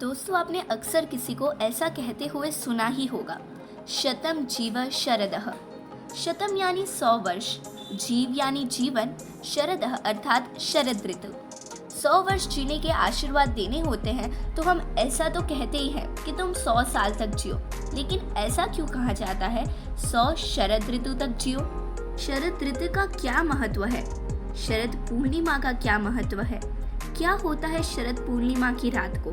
दोस्तों, आपने अक्सर किसी को ऐसा कहते हुए सुना ही होगा, शतम जीव शरदः। शतम यानी 100 वर्ष, जीव यानी जीवन, शरदः अर्थात शरद ऋतु। 100 वर्ष जीने के आशीर्वाद देने होते हैं तो हम ऐसा तो कहते ही हैं कि तुम 100 साल तक जियो, लेकिन ऐसा क्यों कहा जाता है 100 शरद ऋतु तक जियो? शरद ऋतु का क्या महत्व है? शरद पूर्णिमा का क्या महत्व है? क्या होता है शरद पूर्णिमा की रात को?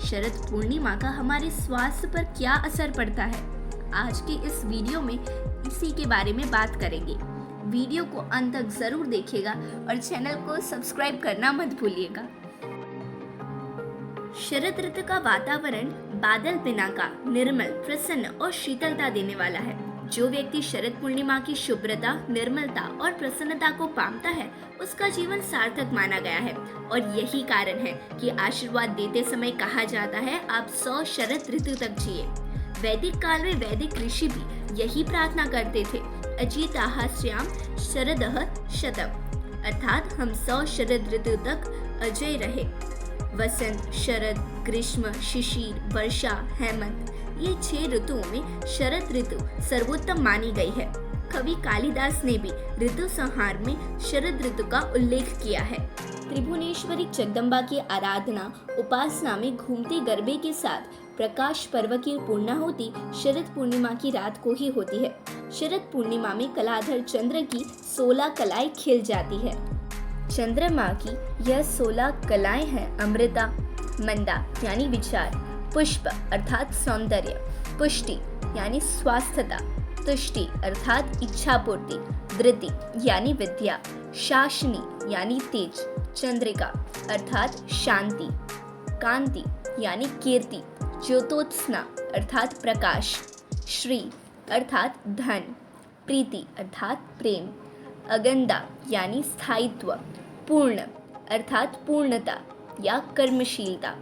शरद पूर्णिमा का हमारे स्वास्थ्य पर क्या असर पड़ता है? आज की इस वीडियो में इसी के बारे में बात करेंगे। वीडियो को अंत तक जरूर देखिएगा और चैनल को सब्सक्राइब करना मत भूलिएगा। शरद ऋतु का वातावरण बादल बिना का निर्मल, प्रसन्न और शीतलता देने वाला है। जो व्यक्ति शरद पूर्णिमा की शुभ्रता, निर्मलता और प्रसन्नता को पामता है, उसका जीवन सार्थक माना गया है। और यही कारण है कि आशीर्वाद देते समय कहा जाता है, आप 100 शरद ऋतु तक जिए। वैदिक काल में वैदिक ऋषि भी यही प्रार्थना करते थे, अजिताः स्याम शरदः शतम्, अर्थात हम 100 शरद ऋतु तक अजय रहे। वसंत, शरद, ग्रीष्म, शिशिर, वर्षा, हेमंत, ये 6 ऋतुओं में शरद ऋतु सर्वोत्तम मानी गई है। कवि कालिदास ने भी ऋतु संहार में शरद ऋतु का उल्लेख किया है। त्रिभुवनेश्वरी जगदम्बा की आराधना, उपासना में घूमते गरबे के साथ प्रकाश पर्व की पूर्णाहुति शरद पूर्णिमा की रात को ही होती है। शरद पूर्णिमा में कलाधर चंद्र की 16 कलाएं खिल जाती है। चंद्रमा की यह 16 कलाएं हैं अमृता, मंदा यानी विचार, पुष्प अर्थात सौंदर्य, पुष्टि यानी स्वास्थ्यता, तुष्टि अर्थात इच्छा पूर्ति, धृति यानी विद्या, शाशनी यानी तेज, चंद्रिका अर्थात शांति, कांति यानी कीर्ति, ज्योत्स्ना अर्थात प्रकाश, श्री अर्थात धन, प्रीति अर्थात प्रेम, अगंदा यानी स्थायित्व, पूर्ण अर्थात पूर्णता या कर्मशीलता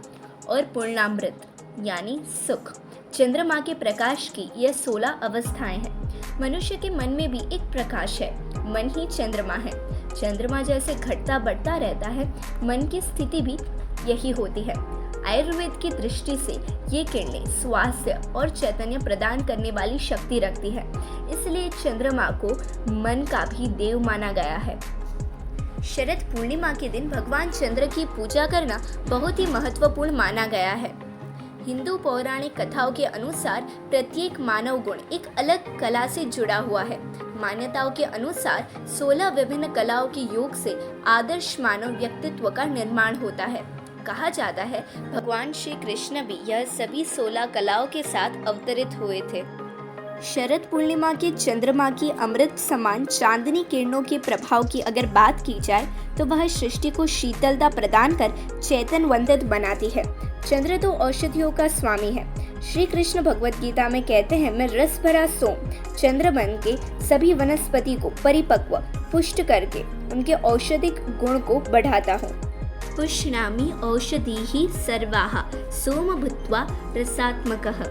और पूर्णामृत यानी सुख। चंद्रमा के प्रकाश की यह 16 अवस्थाएं हैं। मनुष्य के मन में भी एक प्रकाश है, मन ही चंद्रमा है। चंद्रमा जैसे घटता बढ़ता रहता है, मन की स्थिति भी यही होती है। आयुर्वेद की दृष्टि से ये किरणें स्वास्थ्य और चैतन्य प्रदान करने वाली शक्ति रखती है, इसलिए चंद्रमा को मन का भी देव माना गया है। शरद पूर्णिमा के दिन भगवान चंद्र की पूजा करना बहुत ही महत्वपूर्ण माना गया है। हिंदू पौराणिक कथाओं के अनुसार प्रत्येक मानव गुण एक अलग कला से जुड़ा हुआ है। मान्यताओं के अनुसार 16 विभिन्न कलाओं के योग से आदर्श मानव व्यक्तित्व का निर्माण होता है। कहा जाता है भगवान श्री कृष्ण भी यह सभी 16 कलाओं के साथ अवतरित हुए थे। शरद पूर्णिमा के चंद्रमा की अमृत समान चांदनी किरणों के प्रभाव की अगर बात की जाए तो वह सृष्टि को शीतलता प्रदान कर चैतन्यवंतित बनाती है। चंद्र तो औषधियों का स्वामी है। श्री कृष्ण भगवत गीता में कहते हैं, मैं रस भरा सोम चंद्र बन के सभी वनस्पति को परिपक्व पुष्ट करके उनके औषधिक गुण को बढ़ाता हूँ। पुष्णामि औषधीः सर्वाः सोम भूत्वा रसात्मकः।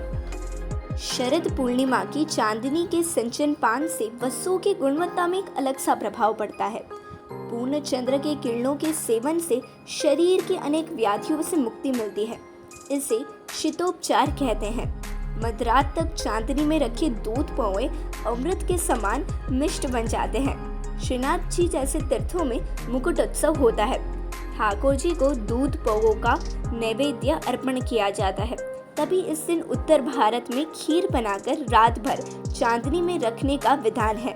शरद पूर्णिमा की चांदनी के सिंचन पान से वस्तुओं की गुणवत्ता में एक अलग सा प्रभाव पड़ता है। पूर्ण चंद्र के किरणों के सेवन से शरीर की अनेक व्याधियों से मुक्ति मिलती है। इसे शीतोपचार कहते हैं। मध्यरात तक चांदनी में रखे दूध पौए अमृत के समान मिष्ट बन जाते हैं। श्रीनाथ जी जैसे तीर्थों में मुकुट उत्सव होता है। ठाकुर जी को दूध पौओं का नैवेद्य अर्पण किया जाता है। तभी इस दिन उत्तर भारत में खीर बनाकर रात भर चांदनी में रखने का विधान है।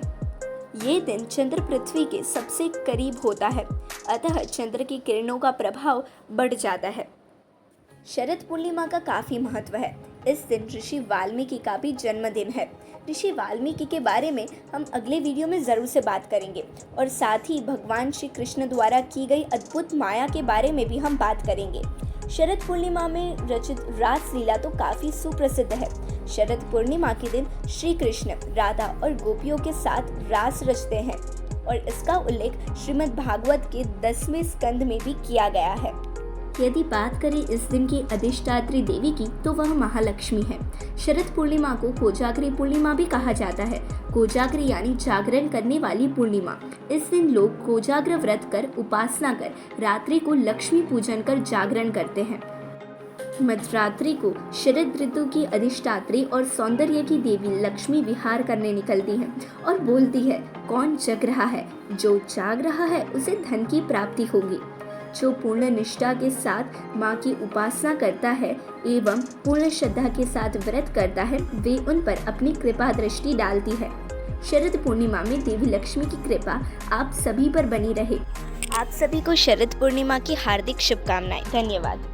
ये दिन चंद्र पृथ्वी के सबसे करीब होता है, अतः चंद्र की किरणों का प्रभाव बढ़ जाता है। शरद पूर्णिमा का काफ़ी महत्व है। इस दिन ऋषि वाल्मीकि का भी जन्मदिन है। ऋषि वाल्मीकि के बारे में हम अगले वीडियो में ज़रूर से बात करेंगे और साथ ही भगवान श्री कृष्ण द्वारा की गई अद्भुत माया के बारे में भी हम बात करेंगे। शरद पूर्णिमा में रचित रास लीला तो काफ़ी सुप्रसिद्ध है। शरद पूर्णिमा के दिन श्री कृष्ण राधा और गोपियों के साथ रास रचते हैं और इसका उल्लेख श्रीमद् भागवत के 10वें स्कंद में भी किया गया है। यदि बात करें इस दिन की अधिष्ठात्री देवी की तो वह महालक्ष्मी है। शरद पूर्णिमा को कोजागरी पूर्णिमा भी कहा जाता है। कोजागरी यानी जागरण करने वाली पूर्णिमा। इस दिन लोग कोजाग्र व्रत कर, उपासना कर, रात्रि को लक्ष्मी पूजन कर जागरण करते हैं। मध्यरात्रि को शरद ऋतु की अधिष्ठात्री और सौंदर्य की देवी लक्ष्मी विहार करने निकलती है और बोलती है, कौन जग रहा है, जो जाग रहा है उसे धन की प्राप्ति होगी। जो पूर्ण निष्ठा के साथ माँ की उपासना करता है एवं पूर्ण श्रद्धा के साथ व्रत करता है, वे उन पर अपनी कृपा दृष्टि डालती है। शरद पूर्णिमा में देवी लक्ष्मी की कृपा आप सभी पर बनी रहे। आप सभी को शरद पूर्णिमा की हार्दिक शुभकामनाएं। धन्यवाद।